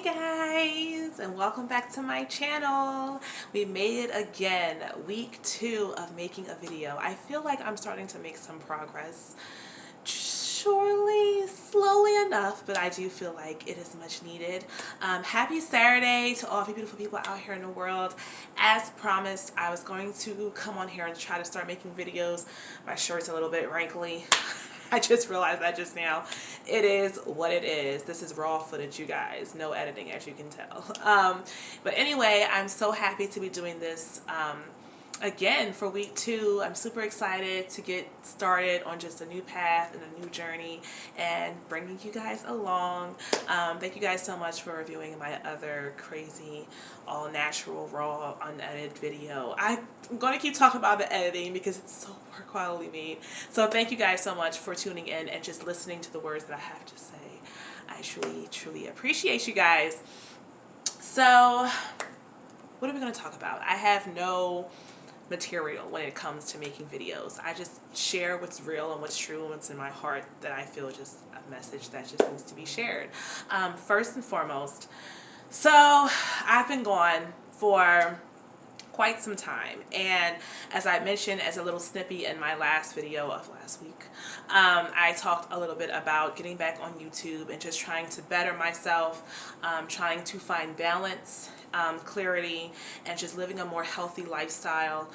Hey guys, and welcome back to my channel. We made it again, week 2 of making a video. I feel like I'm starting to make some progress. Surely, slowly enough, but I do feel like it is much needed. Happy Saturday to all of you beautiful people out here in the world. As promised, I was going to come on here and try to start making videos. My shirt's a little bit wrinkly. I just realized that just now. It is what it is. This is raw footage, you guys. No editing, as you can tell. But anyway, I'm so happy to be doing this again for week 2. I'm super excited to get started on just a new path and a new journey and bringing you guys along. Thank you guys so much for reviewing my other crazy, all natural, raw, unedited video. I'm going to keep talking about the editing because it's so poor quality made. So thank you guys so much for tuning in and just listening to the words that I have to say. I truly, truly appreciate you guys. So what are we going to talk about? I have no material when it comes to making videos. I just share what's real and what's true and what's in my heart that I feel just a message that just needs to be shared. First and foremost, so I've been gone for quite some time, and as I mentioned as a little snippy in my last video of last week, I talked a little bit about getting back on YouTube and just trying to better myself, trying to find balance, clarity, and just living a more healthy lifestyle,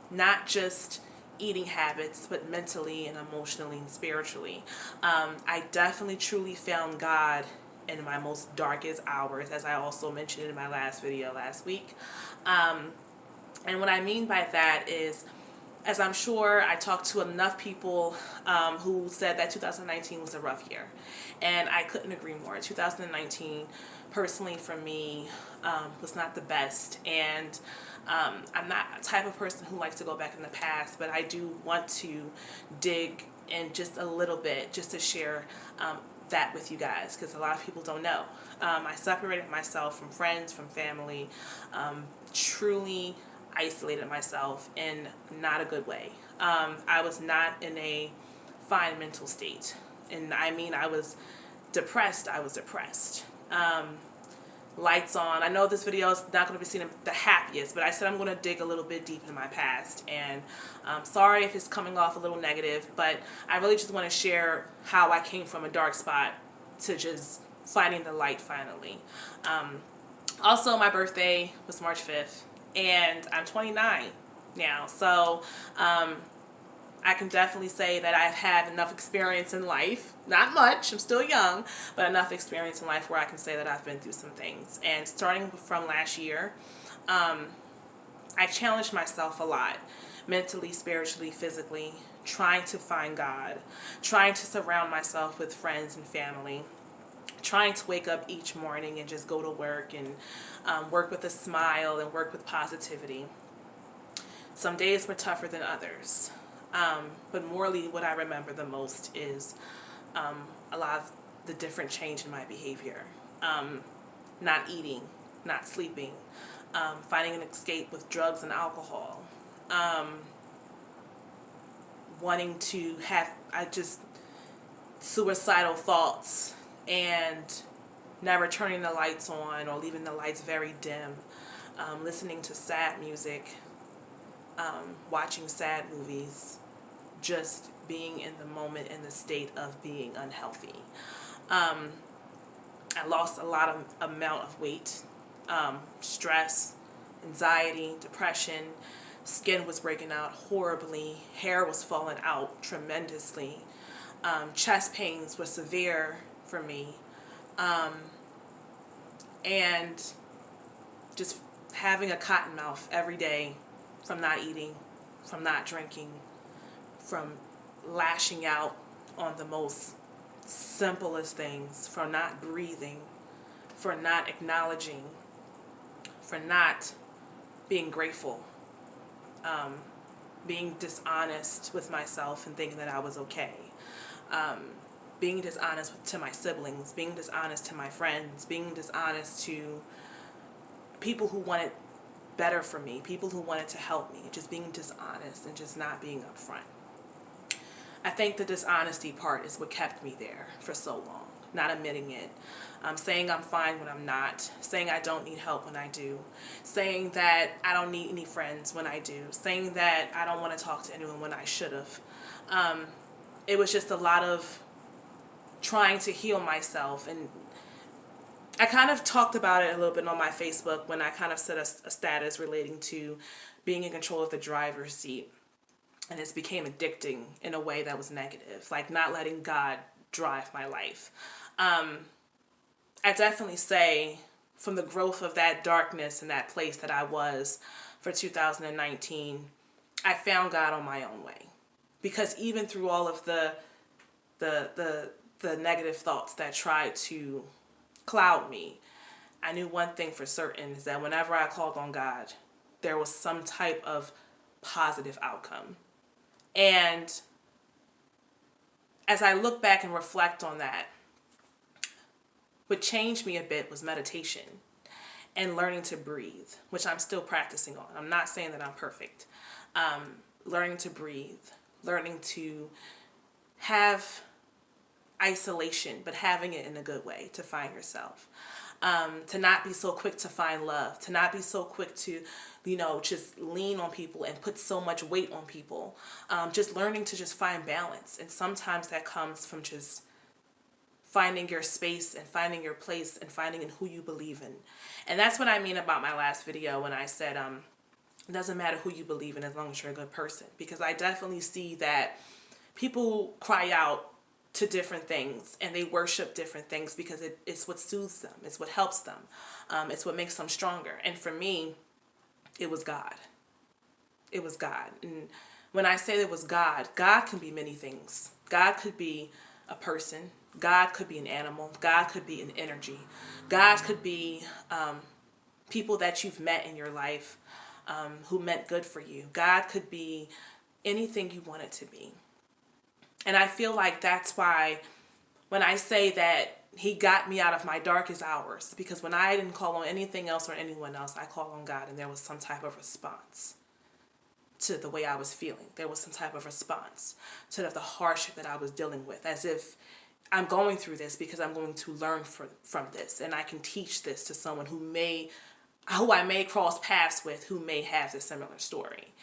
not just eating habits, but mentally and emotionally and spiritually. I definitely truly found God in my most darkest hours, as I also mentioned in my last video last week. And what I mean by that is, as I'm sure I talked to enough people who said that 2019 was a rough year, and I couldn't agree more. 2019, personally for me, was not the best, and I'm not a type of person who likes to go back in the past, but I do want to dig in just a little bit just to share that with you guys, because a lot of people don't know. I separated myself from friends, from family, truly isolated myself in not a good way. I was not in a fine mental state, and I mean I was depressed. Lights on. I know this video is not going to be seen the happiest, but I said I'm going to dig a little bit deep in my past, and sorry if it's coming off a little negative, but I really just want to share how I came from a dark spot to just finding the light finally. Also, my birthday was March 5th, and I'm 29 now, so I can definitely say that I've had enough experience in life. Not much, I'm still young, but enough experience in life where I can say that I've been through some things. And starting from last year, I challenged myself a lot, mentally, spiritually, physically, trying to find God, trying to surround myself with friends and family, trying to wake up each morning and just go to work and work with a smile and work with positivity. Some days were tougher than others. But morally, what I remember the most is a lot of the different change in my behavior. Not eating, not sleeping, finding an escape with drugs and alcohol, wanting to have, suicidal thoughts, and never turning the lights on or leaving the lights very dim, listening to sad music, watching sad movies, just being in the moment in the state of being unhealthy. I lost a lot of amount of weight, stress, anxiety, depression, skin was breaking out horribly, hair was falling out tremendously, chest pains were severe for me, and just having a cotton mouth every day from not eating, from not drinking, from lashing out on the most simplest things, for not breathing, for not acknowledging, for not being grateful, being dishonest with myself and thinking that I was okay, being dishonest to my siblings, being dishonest to my friends, being dishonest to people who wanted better for me, people who wanted to help me, just being dishonest and just not being upfront. I think the dishonesty part is what kept me there for so long. not admitting it, saying I'm fine when I'm not, saying I don't need help when I do, saying that I don't need any friends when I do, saying that I don't want to talk to anyone when I should have. It was just a lot of trying to heal myself. And I kind of talked about it a little bit on my Facebook when I kind of set a status relating to being in control of the driver's seat. And it became addicting in a way that was negative, like not letting God drive my life. I definitely say from the growth of that darkness and that place that I was for 2019, I found God on my own way. Because even through all of the negative thoughts that tried to cloud me, I knew one thing for certain, is that whenever I called on God, there was some type of positive outcome. And as I look back and reflect on that, what changed me a bit was meditation and learning to breathe, which I'm still practicing on. I'm not saying that I'm perfect. Learning to breathe, learning to have isolation, but having it in a good way to find yourself. To not be so quick to find love, to not be so quick to, just lean on people and put so much weight on people. Just learning to just find balance. And sometimes that comes from just finding your space and finding your place and finding in who you believe in. And that's what I mean about my last video when I said, it doesn't matter who you believe in as long as you're a good person. Because I definitely see that people cry out to different things and they worship different things because it's what soothes them. It's what helps them. It's what makes them stronger. And for me, it was God. It was God. And when I say it was God, God can be many things. God could be a person. God could be an animal. God could be an energy. God could be people that you've met in your life who meant good for you. God could be anything you want it to be. And I feel like that's why when I say that he got me out of my darkest hours, because when I didn't call on anything else or anyone else, I called on God, and there was some type of response to the way I was feeling. There was some type of response to the hardship that I was dealing with, as if I'm going through this because I'm going to learn from this, and I can teach this to someone who I may cross paths with, who may have a similar story.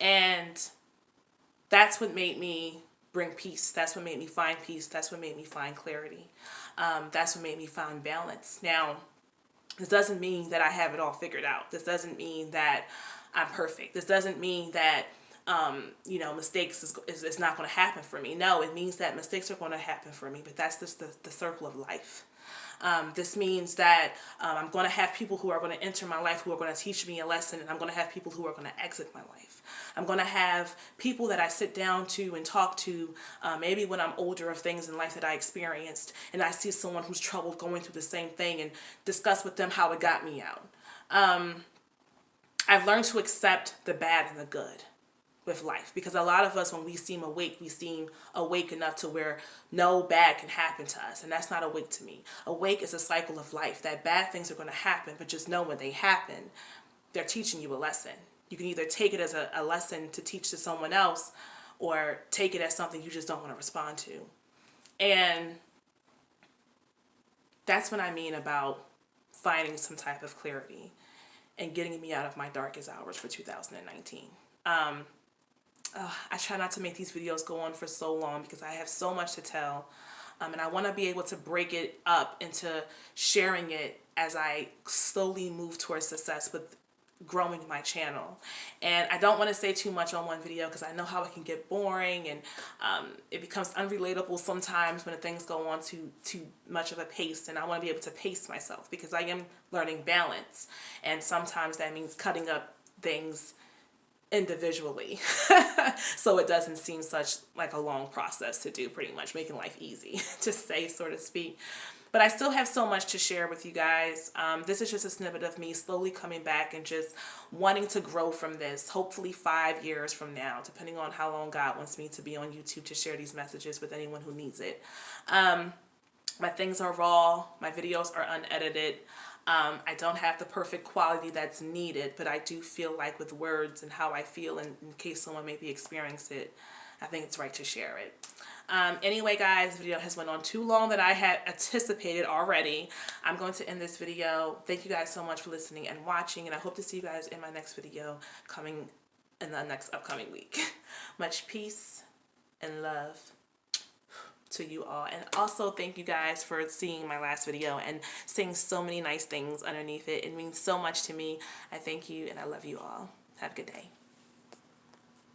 And that's what made me bring peace. That's what made me find peace. That's what made me find clarity. That's what made me find balance. Now, this doesn't mean that I have it all figured out. This doesn't mean that I'm perfect. This doesn't mean that mistakes is not going to happen for me. No, it means that mistakes are going to happen for me, but that's just the circle of life. This means that I'm going to have people who are going to enter my life who are going to teach me a lesson, and I'm going to have people who are going to exit my life. I'm going to have people that I sit down to and talk to, maybe when I'm older, of things in life that I experienced, and I see someone who's troubled going through the same thing and discuss with them how it got me out. I've learned to accept the bad and the good with life, because a lot of us, when we seem awake enough to where no bad can happen to us, and that's not awake to me. Awake is a cycle of life, that bad things are going to happen, but just know when they happen, they're teaching you a lesson. You can either take it as a lesson to teach to someone else, or take it as something you just don't want to respond to. And that's what I mean about finding some type of clarity and getting me out of my darkest hours for 2019. I try not to make these videos go on for so long because I have so much to tell. And I want to be able to break it up into sharing it as I slowly move towards success with growing my channel. And I don't want to say too much on one video because I know how it can get boring, and it becomes unrelatable sometimes when things go on too much of a pace. And I want to be able to pace myself because I am learning balance. And sometimes that means cutting up things individually so it doesn't seem such like a long process to do, pretty much making life easy to say, so to speak. But I still have so much to share with you guys. This is just a snippet of me slowly coming back and just wanting to grow from this, hopefully 5 years from now, depending on how long God wants me to be on YouTube to share these messages with anyone who needs it. My things are raw, my videos are unedited. I don't have the perfect quality that's needed, but I do feel like with words and how I feel, in case someone may be experiencing it, I think it's right to share it. Anyway, guys, the video has went on too long than I had anticipated already. I'm going to end this video. Thank you guys so much for listening and watching, and I hope to see you guys in my next video coming in the next upcoming week. Much peace and love to you all. And also thank you guys for seeing my last video and saying so many nice things underneath it. It means so much to me. I thank you and I love you all. Have a good day.